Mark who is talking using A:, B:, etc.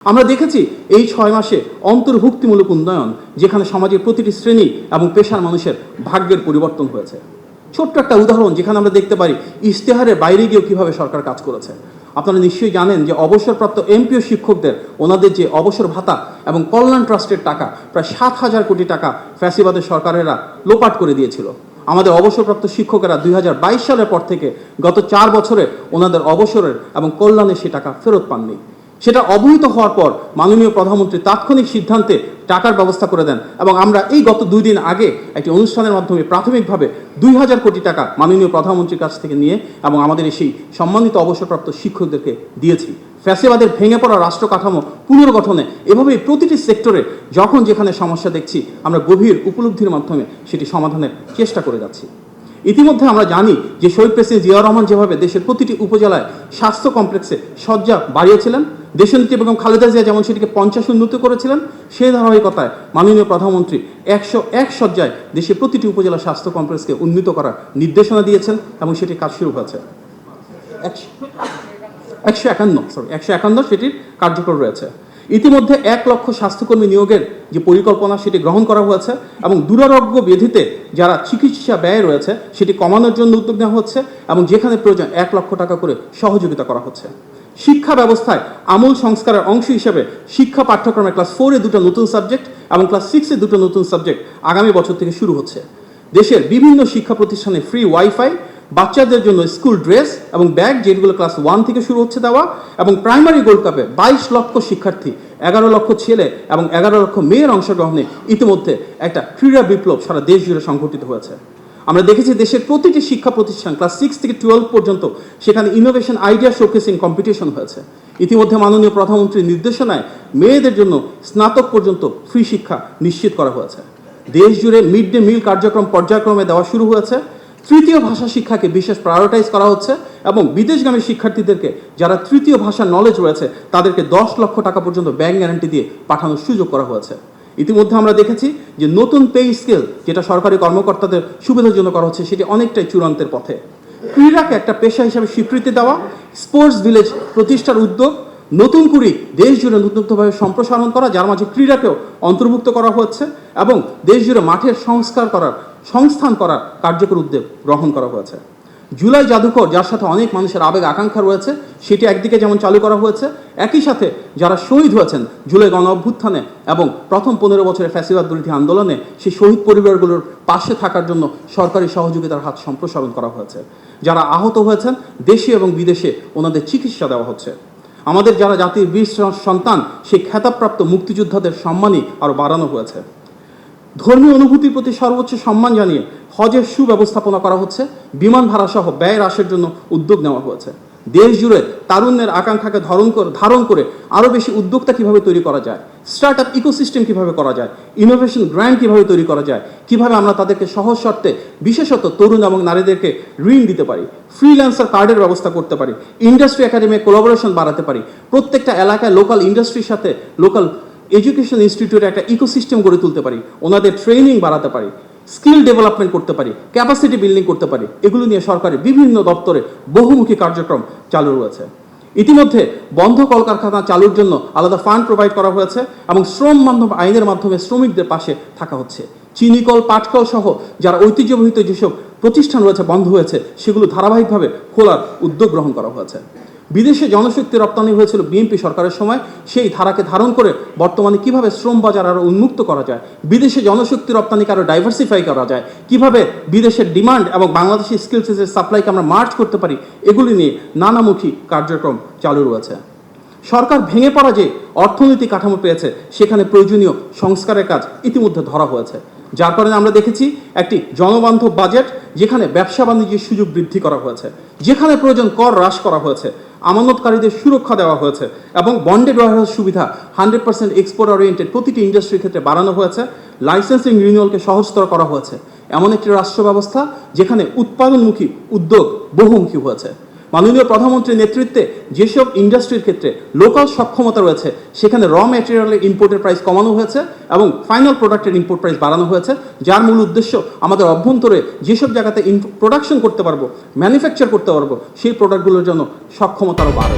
A: আমরা দেখেছি এই 6 মাসে অন্তর্ভুক্তিমূলক উন্নয়ন যেখানে সমাজের প্রতিটি শ্রেণী এবং পেশার মানুষের ভাগ্যের পরিবর্তন হয়েছে। ছোট্ট একটা উদাহরণ যেখানে আমরা দেখতে পারি ইশতেহারের বাইরে গিয়েও কিভাবে সরকার কাজ করেছে। আপনারা নিশ্চয়ই জানেন যে অবসরপ্রাপ্ত এমপিও শিক্ষকদের ওনাদের যে অবসর ভাতা এবং কল্যাণ ট্রাস্টের টাকা প্রায় 7,000 কোটি টাকা ফ্যাসিবাদের সরকারেরা লোপাট করে দিয়েছিল। আমাদের অবসরপ্রাপ্ত শিক্ষকেরা 2022 সালের পর থেকে গত 4 বছরে ওনাদের অবসরের এবং কল্যাণে সে টাকা ফেরত পাননি। সেটা অবহিত হওয়ার পর মাননীয় প্রধানমন্ত্রী তাৎক্ষণিক সিদ্ধান্তে টাকার ব্যবস্থা করে দেন এবং আমরা এই গত 2 দিন আগে একটি অনুষ্ঠানের মাধ্যমে প্রাথমিকভাবে 2000 কোটি টাকা মাননীয় প্রধানমন্ত্রীর কাছ থেকে নিয়ে এবং আমাদের সেই সম্মানিত অবসরপ্রাপ্ত শিক্ষকদেরকে দিয়েছি। ফ্যাসিবাদের ভেঙে পড়া রাষ্ট্র কাঠামো পুনর্গঠনে এভাবেই প্রতিটি সেক্টরে যখন যেখানে সমস্যা দেখছি আমরা গভীর উপলব্ধির মাধ্যমে সেটি সমাধানের চেষ্টা করে যাচ্ছি। ইতিমধ্যে আমরা জানি যে শহীদ প্রেসিডেন্ট জিয়াউর রহমান যেভাবে দেশের প্রতিটি উপজেলায় স্বাস্থ্য কমপ্লেক্সে শয্যা বাড়িয়েছিলেন, দেশনেত্রী বেগম খালেদা জিয়া যেমন সেটিকে 50 উন্নত করেছিলেন, সেই ধারাবাহিকতায় মাননীয় প্রধানমন্ত্রী 101 শয্যায় দেশের প্রতিটি উপজেলা স্বাস্থ্য কমপ্লেক্সকে উন্নীত করার নির্দেশনা দিয়েছেন এবং সেটি কাজ শুরু হয়েছে। 151 সেটির কার্যকর রয়েছে। ইতিমধ্যে 1 লক্ষ স্বাস্থ্যকর্মী নিয়োগের যে পরিকল্পনা সেটি গ্রহণ করা হয়েছে এবং দুরারোগ্য ব্যাধিতে যারা চিকিৎসা ব্যয় রয়েছে সেটি কমানোর জন্য উদ্যোগ নেওয়া হচ্ছে এবং যেখানে প্রয়োজন 1 লক্ষ টাকা করে সহযোগিতা করা হচ্ছে। শিক্ষা ব্যবস্থায় আমূল সংস্কারের অংশ হিসেবে শিক্ষা পাঠ্যক্রমে ক্লাস 4-এ 2টা নতুন সাবজেক্ট এবং ক্লাস 6-এ 2টো নতুন সাবজেক্ট আগামী বছর থেকে শুরু হচ্ছে। দেশের বিভিন্ন শিক্ষা প্রতিষ্ঠানে ফ্রি ওয়াইফাই, বাচ্চাদের জন্য স্কুল ড্রেস এবং ব্যাগ যেগুলো ক্লাস 1 থেকে শুরু হচ্ছে দেওয়া এবং প্রাইমারি গোল্ড কাপে 22 লক্ষ শিক্ষার্থী, 11 লক্ষ ছেলে এবং 11 লক্ষ মেয়ের অংশগ্রহণে ইতিমধ্যে একটা ক্রীড়া বিপ্লব সারা দেশ জুড়ে সংঘটিত হয়েছে। আমরা দেখেছি দেশের প্রতিটি শিক্ষা প্রতিষ্ঠান ক্লাস 6 থেকে 12 পর্যন্ত সেখানে ইনোভেশন আইডিয়া শোকেসিং কম্পিটিশন হয়েছে। ইতিমধ্যে মাননীয় প্রধানমন্ত্রীর নির্দেশনায় মেয়েদের জন্য স্নাতক পর্যন্ত ফ্রি শিক্ষা নিশ্চিত করা হয়েছে। দেশ জুড়ে মিড ডে মিল কার্যক্রম পর্যায়ক্রমে দেওয়া শুরু হয়েছে। তৃতীয় ভাষা শিক্ষাকে বিশেষ প্রায়োরিটাইজ করা হচ্ছে এবং বিদেশগামী শিক্ষার্থীদেরকে যারা তৃতীয় ভাষার নলেজ রয়েছে তাদেরকে 10 লক্ষ টাকা পর্যন্ত ব্যাংক গ্যারান্টি দিয়ে পাঠানোর সুযোগ করা হয়েছে। ইতিমধ্যে আমরা দেখেছি যে নতুন পে স্কেল যেটা সরকারি কর্মকর্তাদের সুবিধার জন্য করা হচ্ছে সেটি অনেকটাই চূড়ান্তের পথে। ক্রীড়াকে একটা পেশা হিসাবে স্বীকৃতি দেওয়া, স্পোর্টস ভিলেজ প্রতিষ্ঠার উদ্যোগ, নতুন করে দেশ জুড়ে নতুনভাবে সম্প্রসারণ করা যার মাঝে ক্রীড়াকেও অন্তর্ভুক্ত করা হচ্ছে এবং দেশ জুড়ে মাঠের সংস্থান করার কার্যকর উদ্যোগ গ্রহণ করা হয়েছে। জুলাই জাদুঘর যার সাথে অনেক মানুষের আবেগ আকাঙ্ক্ষা রয়েছে সেটি একদিকে যেমন চালু করা হয়েছে, একই সাথে যারা শহীদ হয়েছেন জুলাই গণ অভ্যুত্থানে এবং প্রথম 15 বছরের ফ্যাসিবাদ বিরোধী আন্দোলনে সেই শহীদ পরিবারগুলোর পাশে থাকার জন্য সরকারি সহযোগিতার হাত সম্প্রসারণ করা হয়েছে। যারা আহত হয়েছেন দেশে এবং বিদেশে ওনাদের চিকিৎসা দেওয়া হচ্ছে। আমাদের যারা জাতির বীর সন্তান সেই খেতাবপ্রাপ্ত মুক্তিযোদ্ধাদের সম্মানই আরও বাড়ানো হয়েছে। ধর্মীয় অনুভূতির প্রতি সর্বোচ্চ সম্মান জানিয়ে হজের সুব্যবস্থাপনা করা হচ্ছে। বিমান ভাড়া সহ ব্যয় হ্রাসের জন্য উদ্যোগ নেওয়া হয়েছে। দেশ জুড়ে তারুণ্যের আকাঙ্ক্ষাকে ধারণ করে আরও বেশি উদ্যোক্তা কীভাবে তৈরি করা যায়, স্টার্ট আপ ইকোসিস্টেম কীভাবে করা যায়, ইনোভেশন গ্র্যান্ট কীভাবে তৈরি করা যায়, কীভাবে আমরা তাদেরকে সহজ শর্তে বিশেষত তরুণ এবং নারীদেরকে ঋণ দিতে পারি, ফ্রিল্যান্সার কার্ডের ব্যবস্থা করতে পারি, ইন্ডাস্ট্রি একাডেমি কোলাবোরেশন বাড়াতে পারি, প্রত্যেকটা এলাকায় লোকাল ইন্ডাস্ট্রির সাথে লোকাল এডুকেশন ইনস্টিটিউটে একটা ইকোসিস্টেম গড়ে তুলতে পারি, ওনাদের ট্রেনিং বাড়াতে পারি, স্কিল ডেভেলপমেন্ট করতে পারি, ক্যাপাসিটি বিল্ডিং করতে পারি। এগুলো নিয়ে সরকারের বিভিন্ন দপ্তরে বহুমুখী কার্যক্রম চালু রয়েছে। ইতিমধ্যে বন্ধ কলকারখানা চালুর জন্য আলাদা ফান্ড প্রোভাইড করা হয়েছে এবং শ্রম বান্ধব আইনের মাধ্যমে শ্রমিকদের পাশে থাকা হচ্ছে। চিনিকল, পাটকল সহ যারা ঐতিহ্যবাহিত যেসব প্রতিষ্ঠান রয়েছে বন্ধ হয়েছে সেগুলো ধারাবাহিকভাবে খোলার উদ্যোগ গ্রহণ করা হয়েছে। বিদেশে জনশক্তি রপ্তানি হয়েছিল বিএনপি সরকারের সময়, সেই ধারাকে ধারণ করে বর্তমানে কিভাবে শ্রম বাজার আরও উন্মুক্ত করা যায়, বিদেশে জনশক্তি রপ্তানিকে আরও ডাইভার্সিফাই করা যায়, কিভাবে বিদেশের ডিমান্ড এবং বাংলাদেশি স্কিলসের সাপ্লাইকে আমরা মার্চ করতে পারি, এগুলি নিয়ে নানামুখী কার্যক্রম চালু রয়েছে। সরকার ভেঙে পড়া যে অর্থনৈতিক কাঠামো পেয়েছে সেখানে প্রয়োজনীয় সংস্কারের কাজ ইতিমধ্যে ধরা হয়েছে, যার কারণে আমরা দেখেছি একটি জনবান্ধব বাজেট যেখানে ব্যবসা বাণিজ্যের সুযোগ বৃদ্ধি করা হয়েছে, যেখানে প্রয়োজন কর হ্রাস করা হয়েছে, আমানতকারীদের সুরক্ষা দেওয়া হয়েছে এবং বন্ডেড ওয়ারহাউস সুবিধা 100% এক্সপোর্ট ওরিয়েন্টেড প্রতিটি ইন্ডাস্ট্রির ক্ষেত্রে বাড়ানো হয়েছে। লাইসেন্সিং রিনিউয়ালকে সহজতর করা হয়েছে। এমন একটি রাষ্ট্র ব্যবস্থা যেখানে উৎপাদনমুখী উদ্যোগ বহুমুখী হয়েছে। মাননীয় প্রধানমন্ত্রীর নেতৃত্বে যেসব ইন্ডাস্ট্রির ক্ষেত্রে লোকাল সক্ষমতা রয়েছে সেখানে র ম্যাটেরিয়ালের ইম্পোর্টের প্রাইস কমানো হয়েছে এবং ফাইনাল প্রোডাক্টের ইম্পোর্ট প্রাইস বাড়ানো হয়েছে, যার মূল উদ্দেশ্য আমাদের অভ্যন্তরে যেসব জায়গাতে প্রোডাকশন করতে পারবো, ম্যানুফ্যাকচার করতে পারবো সেই প্রোডাক্টগুলোর জন্য সক্ষমতা আরও বাড়ে।